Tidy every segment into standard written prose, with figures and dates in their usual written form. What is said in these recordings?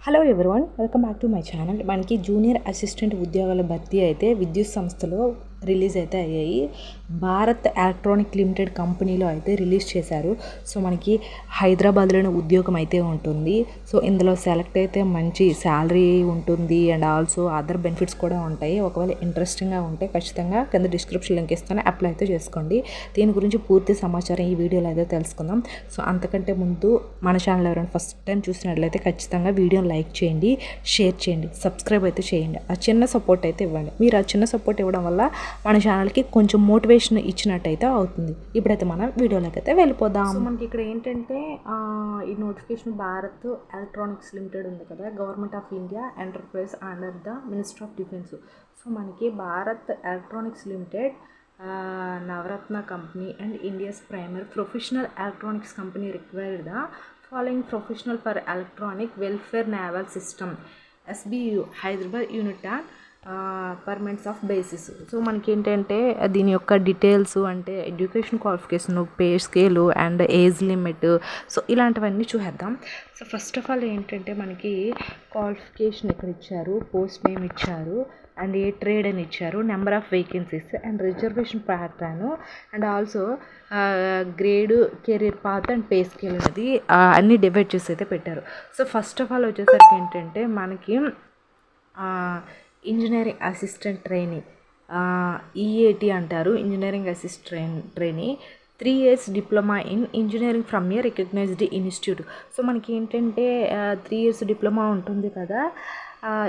Hello everyone, welcome back to my channel. మనకి junior assistant ఉద్యోగాల భర్తీ అయితే విద్యుత్ సంస్థలో రిలీజ్ అయితే అయ్యాయి. భారత్ ఎలక్ట్రానిక్ లిమిటెడ్ కంపెనీలో అయితే రిలీజ్ చేశారు. సో మనకి హైదరాబాద్లోనే ఉద్యోగం అయితే ఉంటుంది. సో ఇందులో సెలెక్ట్ అయితే మంచి శాలరీ ఉంటుంది అండ్ ఆల్సో అదర్ బెనిఫిట్స్ కూడా ఉంటాయి. ఒకవేళ ఇంట్రెస్టింగ్గా ఉంటే ఖచ్చితంగా కింద డిస్క్రిప్షన్ లింక్ ఇస్తాను, అప్లై అయితే చేసుకోండి. దీని గురించి పూర్తి సమాచారం ఈ వీడియోలో అయితే తెలుసుకుందాం. సో అంతకంటే ముందు మన ఛానల్ ఎవరైనా ఫస్ట్ టైం చూసినట్లయితే ఖచ్చితంగా వీడియోని లైక్ చేయండి, షేర్ చేయండి, సబ్స్క్రైబ్ అయితే చేయండి. ఆ చిన్న సపోర్ట్ అయితే ఇవ్వండి. మీరు ఆ చిన్న సపోర్ట్ ఇవ్వడం వల్ల మన ఛానల్కి కొంచెం మోటివేషన్ ఇచ్చినట్టయితే అవుతుంది. ఇప్పుడైతే మనం వీడియోలోకి అయితే వెళ్ళిపోదాం. సో మనకి ఇక్కడ ఏంటంటే ఈ నోటిఫికేషన్ భారత్ ఎలక్ట్రానిక్స్ లిమిటెడ్ ఉంది కదా, government of India enterprise under the minister of defence. So మనకి Bharat electronics limited Navratna company and India's primary professional electronics company required the following professional for electronic welfare naval system SBU Hyderabad unit and permanents of basis. So మనకి ఏంటంటే దీని యొక్క details అంటే education qualification, pay scale and age limit, so ఇలాంటివన్నీ చూసేద్దాం. So first of all ఏంటంటే మనకి qualification ఇక్కడ ఇచ్చారు, పోస్ట్ నేమ్ ఇచ్చారు అండ్ ఏ ట్రేడ్ అని ఇచ్చారు, number of vacancies and reservation pattern and also grade, career path and pay scale అనేది అన్నీ డివైడ్ చేసి అయితే పెట్టారు. సో ఫస్ట్ ఆఫ్ ఆల్ వచ్చేసరికి ఏంటంటే మనకి ఇంజనీరింగ్ అసిస్టెంట్ ట్రైనీ, EAT అంటారు, engineering assistant trainee, 3 years diploma in engineering from a recognised institute. So మనకి ఏంటంటే 3 years డిప్లొమా ఉంటుంది కదా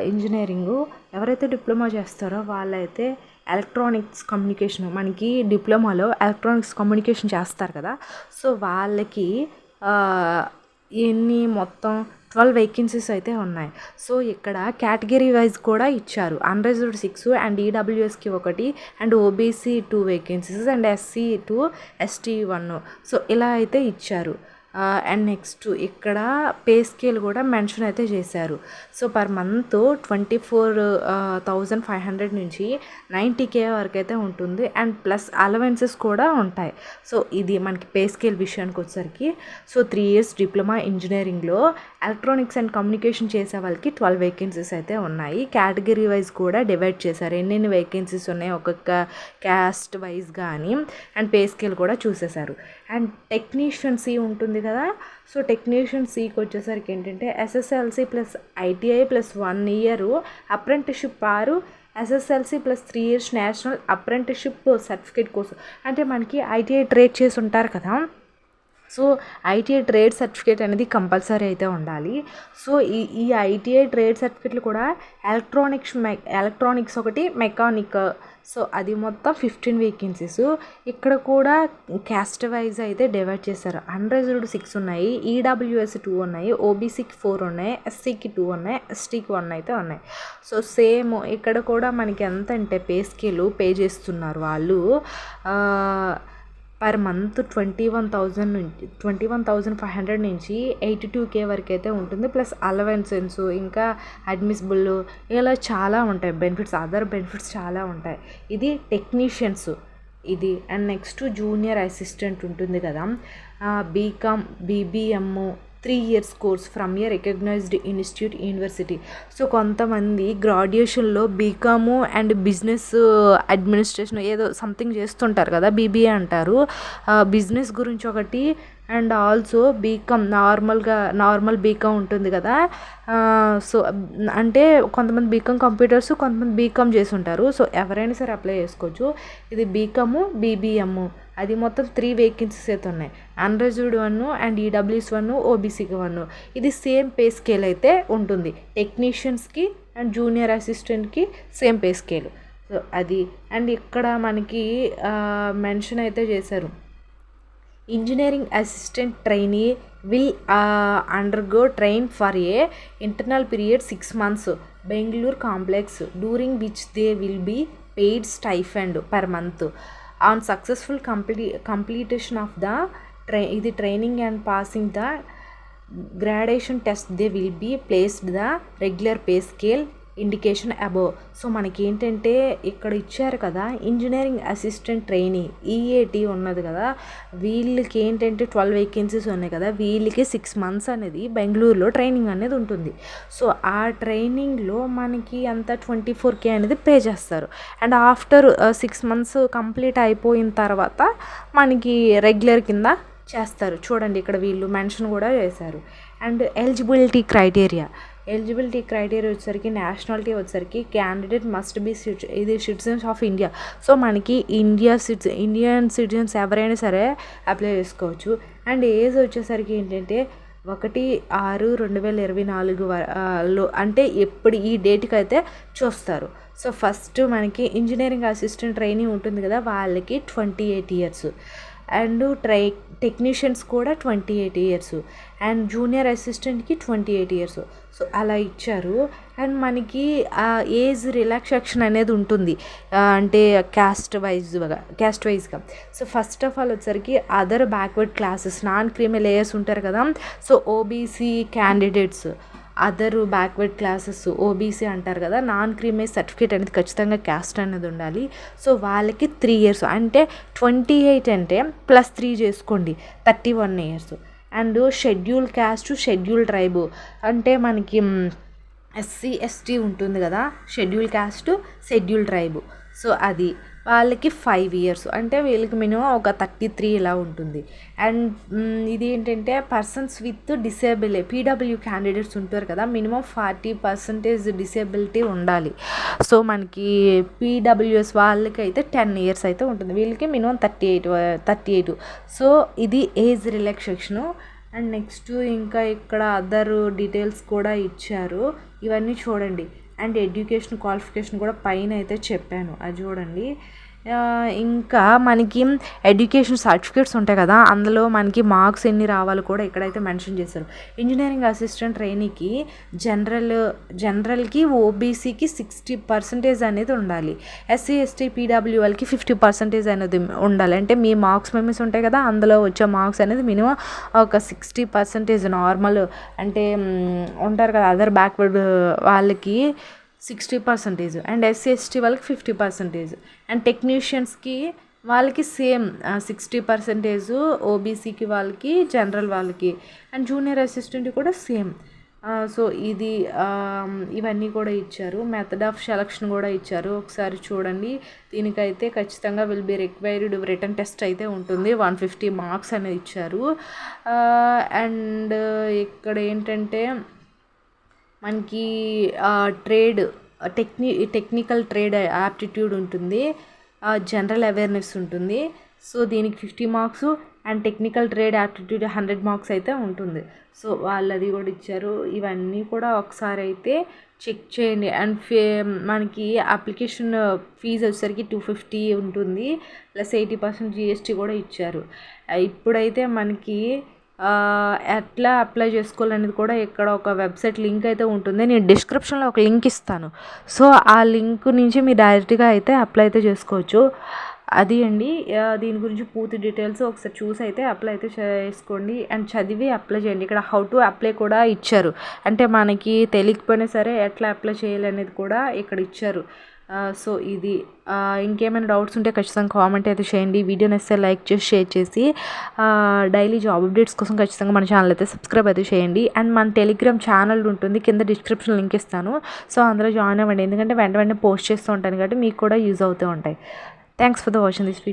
ఇంజనీరింగు. ఎవరైతే డిప్లొమా చేస్తారో వాళ్ళైతే ఎలక్ట్రానిక్స్ కమ్యూనికేషన్, మనకి డిప్లొమాలో ఎలక్ట్రానిక్స్ కమ్యూనికేషన్ చేస్తారు కదా, సో వాళ్ళకి ఎన్ని మొత్తం 12 వేకెన్సీస్ అయితే ఉన్నాయి. సో ఇక్కడ కేటగిరీ వైజ్ కూడా ఇచ్చారు. అన్రిజర్వ్డ్ 6 అండ్ EWSకి 1 and OBC 2 vacancies and SC 2, ST 1. So ఇలా అయితే ఇచ్చారు. అండ్ నెక్స్ట్ ఇక్కడ పే స్కేల్ కూడా మెన్షన్ అయితే చేశారు. సో పర్ మంత్ 24,500 నుంచి 90K వరకు అయితే ఉంటుంది అండ్ ప్లస్ అలవెన్సెస్ కూడా ఉంటాయి. సో ఇది మనకి పే స్కేల్ విషయానికి వచ్చేసరికి. సో 3 years డిప్లొమా ఇంజనీరింగ్లో ఎలక్ట్రానిక్స్ అండ్ కమ్యూనికేషన్ చేసే వాళ్ళకి 12 వేకెన్సీస్ అయితే ఉన్నాయి. కేటగిరీ వైజ్ కూడా డివైడ్ చేశారు, ఎన్నెన్ని వేకెన్సీస్ ఉన్నాయి ఒక్కొక్క క్యాస్ట్ వైజ్ కానీ, అండ్ పే స్కేల్ కూడా చూసేశారు. అండ్ టెక్నీషియన్ సి ఉంటుంది కదా, సో టెక్నీషియన్ సికి వచ్చేసరికి ఏంటంటే SSLC plus ITI plus 1 year apprenticeship ఆరు SSLC plus 3 years national apprenticeship certificate course. అంటే మనకి ITI ట్రేడ్ చేసి ఉంటారు కదా, సో ITI ట్రేడ్ సర్టిఫికేట్ అనేది కంపల్సరీ అయితే ఉండాలి. సో ఈ ITI ట్రేడ్ సర్టిఫికేట్లు కూడా ఎలక్ట్రానిక్స్ ఒకటి, మెకానిక్, సో అది మొత్తం 15 వేకెన్సీస్. ఇక్కడ కూడా క్యాస్ట్ వైజ్ అయితే డివైడ్ చేశారు. అన్రిజర్వ్డ్ 6 ఉన్నాయి, EWS 2 ఉన్నాయి, OBCకి 4 ఉన్నాయి, SCకి 2 ఉన్నాయి, STకి 1 అయితే ఉన్నాయి. సో సేమ్ ఇక్కడ కూడా మనకి ఎంత అంటే పే స్కేలు పే చేస్తున్నారు వాళ్ళు పర్ మంత్ 21,500 నుంచి 82K వరకు అయితే ఉంటుంది. ప్లస్ అలవెన్సెన్స్, ఇంకా అడ్మిసిబుల్, ఇలా చాలా ఉంటాయి బెనిఫిట్స్, అదర్ బెనిఫిట్స్ చాలా ఉంటాయి. ఇది టెక్నీషియన్స్ ఇది. అండ్ నెక్స్ట్ జూనియర్ అసిస్టెంట్ ఉంటుంది కదా, BCom, BBM 3 years course from a recognised institute, university. So కొంతమంది గ్రాడ్యుయేషన్లో బీకాము అండ్ బిజినెస్ అడ్మినిస్ట్రేషన్ ఏదో సంథింగ్ చేస్తుంటారు కదా, BBA అంటారు. బిజినెస్ గురించి ఒకటి and also BCom normal BCom ఉంటుంది కదా. సో అంటే కొంతమంది బీకామ్ కంప్యూటర్స్, కొంతమంది బీకామ్ చేసి ఉంటారు. సో ఎవరైనా సరే అప్లై చేసుకోవచ్చు. ఇది BCom, BBM, అది మొత్తం 3 వేకెన్సీస్ అయితే ఉన్నాయి. అన్రిజర్వ్డ్ 1 అండ్ EWS 1, OBCకి 1. ఇది సేమ్ పే స్కేల్ అయితే ఉంటుంది. టెక్నీషియన్స్కి అండ్ జూనియర్ అసిస్టెంట్కి సేమ్ పే స్కేల్. సో అది. అండ్ ఇక్కడ మనకి మెన్షన్ అయితే చేశారు, engineering assistant trainee will undergo train for a internal period 6 months Bengaluru complex, during which they will be paid stipend per month on successful completion of the training and passing the graduation test they will be placed the regular pay scale indication above. So మనకి ఏంటంటే ఇక్కడ ఇచ్చారు కదా, engineering assistant trainee ఈఏటి ఉన్నది కదా, వీళ్ళకి ఏంటంటే 12 vacancies ఉన్నాయి కదా, వీళ్ళకి 6 months అనేది బెంగళూరులో ట్రైనింగ్ అనేది ఉంటుంది. సో ఆ ట్రైనింగ్లో మనకి అంతా 24K అనేది పే చేస్తారు. అండ్ ఆఫ్టర్ 6 months కంప్లీట్ అయిపోయిన తర్వాత మనకి రెగ్యులర్ కింద చేస్తారు. చూడండి ఇక్కడ వీళ్ళు మెన్షన్ కూడా చేశారు. అండ్ ఎలిజిబిలిటీ క్రైటీరియా వచ్చేసరికి, నేషనాలిటీ వచ్చేసరికి క్యాండిడేట్ మస్ట్ బి ఇది సిటిజన్స్ ఆఫ్ ఇండియా. సో మనకి ఇండియన్ సిటిజన్స్ ఎవరైనా సరే అప్లై చేసుకోవచ్చు. అండ్ ఏజ్ వచ్చేసరికి ఏంటంటే 1/6/2024 అంటే ఎప్పుడు ఈ డేట్కి అయితే చూస్తారు. సో ఫస్ట్ మనకి ఇంజనీరింగ్ అసిస్టెంట్ ట్రైనింగ్ ఉంటుంది కదా, వాళ్ళకి 28 years. అండ్ టెక్నీషియన్స్ కూడా 28 years. అండ్ జూనియర్ అసిస్టెంట్కి 28 years. సో అలా ఇచ్చారు. అండ్ మనకి ఏజ్ రిలాక్సేషన్ అనేది ఉంటుంది, అంటే క్యాస్ట్ వైజ్గా. సో ఫస్ట్ ఆఫ్ ఆల్ వచ్చేసరికి other backward classes, non creamy layers ఉంటారు కదా, so OBC candidates, other backward classes OBC అంటారు కదా, నాన్ క్రీమీ సర్టిఫికేట్ అనేది ఖచ్చితంగా క్యాస్ట్ అనేది ఉండాలి. సో వాళ్ళకి 3 years, అంటే 28 అంటే +3 చేసుకోండి, 31 years. And schedule caste, schedule tribe అంటే మనకి SC ST ఉంటుంది కదా, schedule caste, schedule tribe. So అది వాళ్ళకి 5 years, అంటే వీళ్ళకి మినిమం ఒక 33 ఇలా ఉంటుంది. అండ్ ఇది ఏంటంటే పర్సన్స్ విత్ పీడబ్ల్యూ క్యాండిడేట్స్ ఉంటారు కదా, మినిమం 40% డిసేబిలిటీ ఉండాలి. సో మనకి పీడబ్ల్యూఎస్ వాళ్ళకి అయితే 10 years అయితే ఉంటుంది, వీళ్ళకి మినిమం 38. సో ఇది ఏజ్ రిలాక్సేషను. అండ్ నెక్స్ట్ ఇంకా ఇక్కడ అదర్ డీటెయిల్స్ కూడా ఇచ్చారు, ఇవన్నీ చూడండి. అండ్ ఎడ్యుకేషన్ క్వాలిఫికేషన్ కూడా పైన అయితే చెప్పాను, అది చూడండి. ఇంకా మనకి ఎడ్యుకేషన్ సర్టిఫికేట్స్ ఉంటాయి కదా, అందులో మనకి మార్క్స్ ఎన్ని రావాలి కూడా ఇక్కడైతే మెన్షన్ చేశారు. ఇంజనీరింగ్ అసిస్టెంట్ ట్రైనీకి జనరల్కి ఓబీసీకి 60% అనేది ఉండాలి, SC ST పీడబ్ల్యూ వాళ్ళకి 50% అనేది ఉండాలి. అంటే మీ మార్క్స్ మెమరీస్ ఉంటాయి కదా, అందులో వచ్చే మార్క్స్ అనేది మినిమం ఒక 60% నార్మల్, అంటే ఉంటారు కదా అదర్ బ్యాక్వర్డ్ వాళ్ళకి 60%, అండ్ SC ST వాళ్ళకి 50%. అండ్ టెక్నీషియన్స్కి వాళ్ళకి సేమ్ 60%, ఓబీసీకి వాళ్ళకి, జనరల్ వాళ్ళకి. అండ్ జూనియర్ అసిస్టెంట్ కూడా సేమ్. సో ఇది ఇవన్నీ కూడా ఇచ్చారు. మెథడ్ ఆఫ్ సెలక్షన్ కూడా ఇచ్చారు, ఒకసారి చూడండి. దీనికైతే ఖచ్చితంగా will be required return test అయితే ఉంటుంది, 150 marks అనేది ఇచ్చారు. అండ్ ఇక్కడ ఏంటంటే మనకి టెక్నికల్ ట్రేడ్ యాప్టిట్యూడ్ ఉంటుంది, జనరల్ అవేర్నెస్ ఉంటుంది. సో దీనికి 50 marks, and technical trade aptitude 100 marks అయితే ఉంటుంది. సో వాళ్ళది కూడా ఇచ్చారు. ఇవన్నీ కూడా ఒకసారి అయితే చెక్ చేయండి. అండ్ మనకి అప్లికేషన్ ఫీజు వచ్చేసరికి 250 ఉంటుంది, +80% GST కూడా ఇచ్చారు. ఇప్పుడైతే మనకి ఎట్లా అప్లై చేసుకోవాలనేది కూడా ఇక్కడ ఒక వెబ్సైట్ లింక్ అయితే ఉంటుంది, నేను డిస్క్రిప్షన్లో ఒక లింక్ ఇస్తాను. సో ఆ లింక్ నుంచి మీరు డైరెక్ట్గా అయితే అప్లై అయితే చేసుకోవచ్చు. అది అండి, దీని గురించి పూర్తి డీటెయిల్స్ ఒకసారి చూసి అయితే అప్లై అయితే చేసుకోండి. అండ్ చదివి అప్లై చేయండి. ఇక్కడ హౌ టు అప్లై కూడా ఇచ్చారు, అంటే మనకి తెలియకపోయినా సరే ఎట్లా అప్లై చేయాలి అనేది కూడా ఇక్కడ ఇచ్చారు. సో ఇది ఇంకేమైనా డౌట్స్ ఉంటే ఖచ్చితంగా కామెంట్ అయితే చేయండి. వీడియో నచ్చితే లైక్ చేసి షేర్ చేసి డైలీ జాబ్ అప్డేట్స్ కోసం ఖచ్చితంగా మన ఛానల్ అయితే సబ్స్క్రైబ్ అయితే చేయండి. అండ్ మన టెలిగ్రామ్ ఛానల్ ఉంటుంది, కింద డిస్క్రిప్షన్ లింక్ ఇస్తాను. సో అందులో జాయిన్ అవ్వండి, ఎందుకంటే వెంటనే పోస్ట్ చేస్తూ ఉంటాను కాబట్టి మీకు కూడా యూజ్ అవుతూ ఉంటాయి. Thanks for the watching this video.